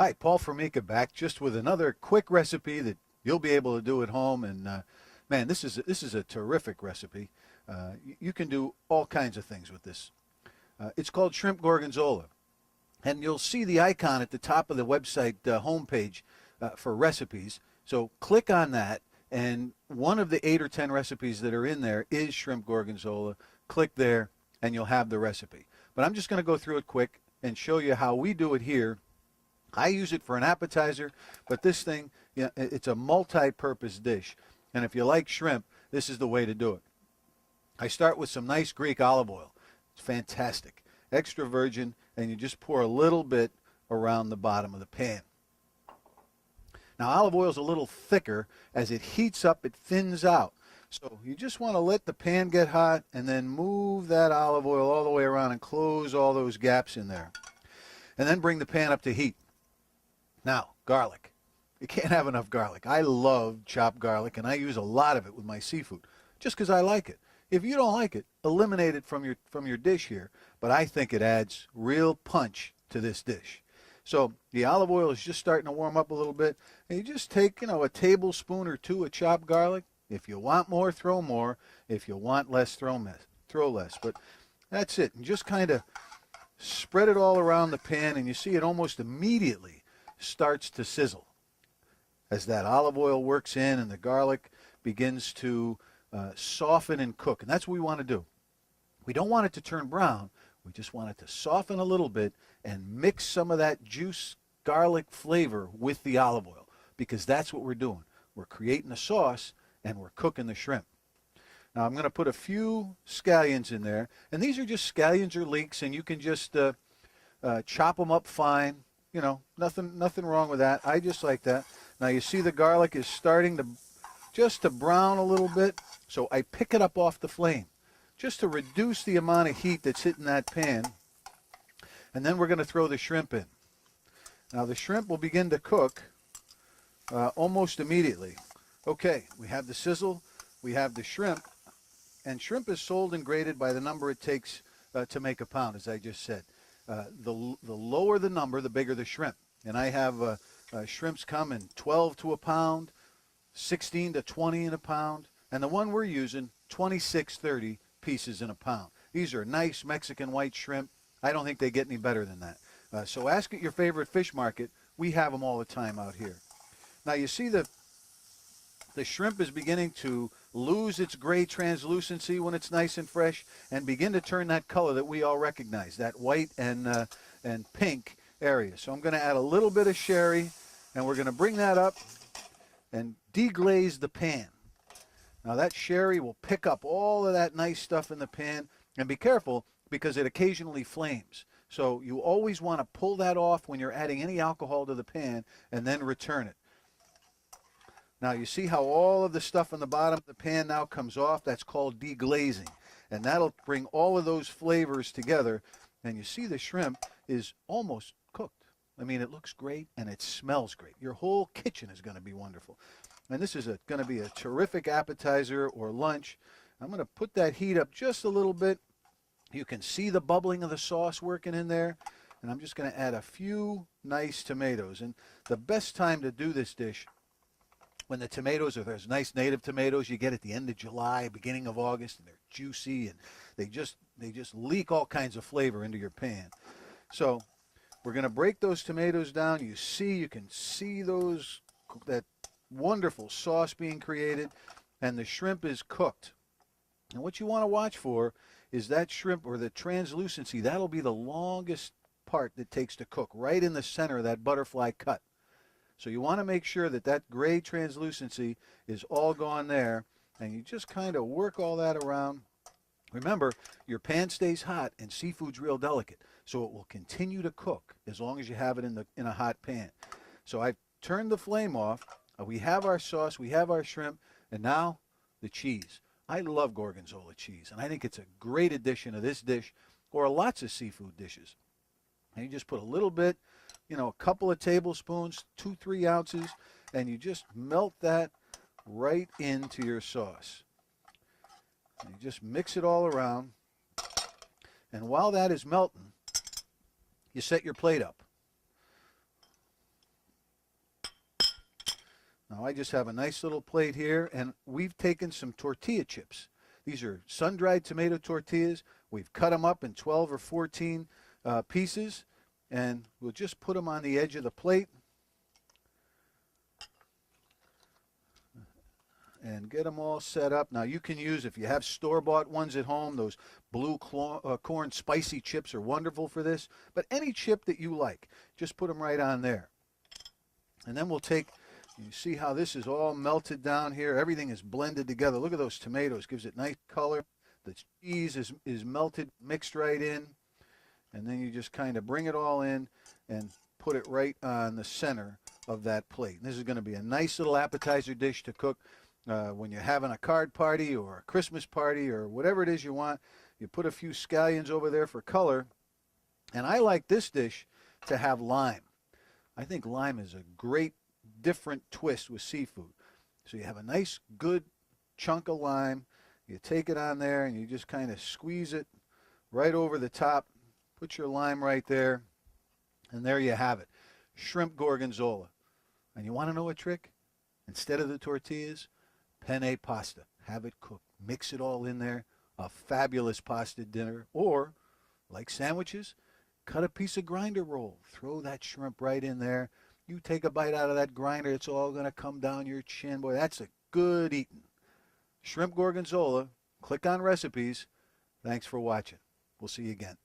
Hi, Paul Formica back just with another quick recipe that you'll be able to do at home. And man, this is a terrific recipe. You can do all kinds of things with this. It's called shrimp gorgonzola, and you'll see the icon at the top of the website homepage for recipes. So click on that, and one of the 8 or 10 recipes that are in there is shrimp gorgonzola. Click there, and you'll have the recipe. But I'm just going to go through it quick and show you how we do it here. I use it for an appetizer, but this thing, it's a multi-purpose dish. And if you like shrimp, this is the way to do it. I start with some nice Greek olive oil. It's fantastic. Extra virgin, and you just pour a little bit around the bottom of the pan. Now, olive oil is a little thicker. As it heats up, it thins out. So you just want to let the pan get hot and then move that olive oil all the way around and close all those gaps in there. And then bring the pan up to heat. Now, garlic. You can't have enough garlic. I love chopped garlic, and I use a lot of it with my seafood just because I like it. If you don't like it, eliminate it from your dish here, but I think it adds real punch to this dish. So the olive oil is just starting to warm up a little bit, and you just take, a tablespoon or 2 of chopped garlic. If you want more, throw more. If you want less, throw less. But that's it. And just kind of spread it all around the pan, and you see it almost immediately starts to sizzle as that olive oil works in and the garlic begins to soften and cook. And that's what we want to do. We don't want it to turn brown. We just want it to soften a little bit and mix some of that juice garlic flavor with the olive oil, because that's what we're doing. We're creating a sauce and we're cooking the shrimp. Now I'm going to put a few scallions in there, and these are just scallions or leeks, and you can just chop them up fine. Nothing wrong with that. I just like that. Now you see the garlic is starting to brown a little bit, so I pick it up off the flame just to reduce the amount of heat that's hitting that pan. And then we're going to throw the shrimp in. Now the shrimp will begin to cook almost immediately. Okay, we have the sizzle, we have the shrimp, and shrimp is sold and graded by the number it takes to make a pound, as I just said. The lower the number, the bigger the shrimp. And I have shrimps come in 12 to a pound, 16 to 20 in a pound, and the one we're using, 26-30 pieces in a pound. These are nice Mexican white shrimp. I don't think they get any better than that. So ask at your favorite fish market. We have them all the time out here. Now you see the shrimp is beginning to lose its gray translucency when it's nice and fresh and begin to turn that color that we all recognize, that white and pink area. So I'm going to add a little bit of sherry, and we're going to bring that up and deglaze the pan. Now that sherry will pick up all of that nice stuff in the pan, and be careful because it occasionally flames. So you always want to pull that off when you're adding any alcohol to the pan and then return it. Now you see how all of the stuff on the bottom of the pan now comes off? That's called deglazing. And that'll bring all of those flavors together. And you see the shrimp is almost cooked. I mean, it looks great and it smells great. Your whole kitchen is going to be wonderful. And this is going to be a terrific appetizer or lunch. I'm going to put that heat up just a little bit. You can see the bubbling of the sauce working in there. And I'm just going to add a few nice tomatoes. And the best time to do this dish, when the tomatoes are those nice native tomatoes you get at the end of July, beginning of August, and they're juicy and they just leak all kinds of flavor into your pan. So we're going to break those tomatoes down. You can see that wonderful sauce being created, and the shrimp is cooked. And what you want to watch for is that shrimp, or the translucency. That'll be the longest part that takes to cook, right in the center of that butterfly cut. So you want to make sure that that gray translucency is all gone there, and you just kind of work all that around. Remember, your pan stays hot and seafood's real delicate, so it will continue to cook as long as you have it in a hot pan. So I've turned the flame off. We have our sauce, we have our shrimp, and now the cheese. I love Gorgonzola cheese, and I think it's a great addition to this dish or lots of seafood dishes. And you just put a little bit, a couple of tablespoons, 2-3 ounces, and you just melt that right into your sauce. And you just mix it all around. And while that is melting, you set your plate up. Now I just have a nice little plate here, and we've taken some tortilla chips. These are sun-dried tomato tortillas. We've cut them up in 12 or 14 pieces, and we'll just put them on the edge of the plate and get them all set up. Now you can use, if you have store-bought ones at home, those blue corn spicy chips are wonderful for this, but any chip that you like, just put them right on there. And then we'll take, you see how this is all melted down here, everything is blended together. Look at those tomatoes, gives it nice color. The cheese is melted, mixed right in, and then you just kind of bring it all in and put it right on the center of that plate. And this is going to be a nice little appetizer dish to cook when you're having a card party or a Christmas party or whatever it is you want. You put a few scallions over there for color, and I like this dish to have lime. I think lime is a great different twist with seafood. So you have a nice good chunk of lime, you take it on there and you just kind of squeeze it right over the top, put your lime right there, and there you have it, shrimp gorgonzola. And you want to know a trick? Instead of the tortillas, penne pasta. Have it cooked, mix it all in there, a fabulous pasta dinner. Or like sandwiches, cut a piece of grinder roll, throw that shrimp right in there. You take a bite out of that grinder, it's all going to come down your chin. Boy, that's a good eating. Shrimp gorgonzola. Click on recipes. Thanks for watching. We'll see you again.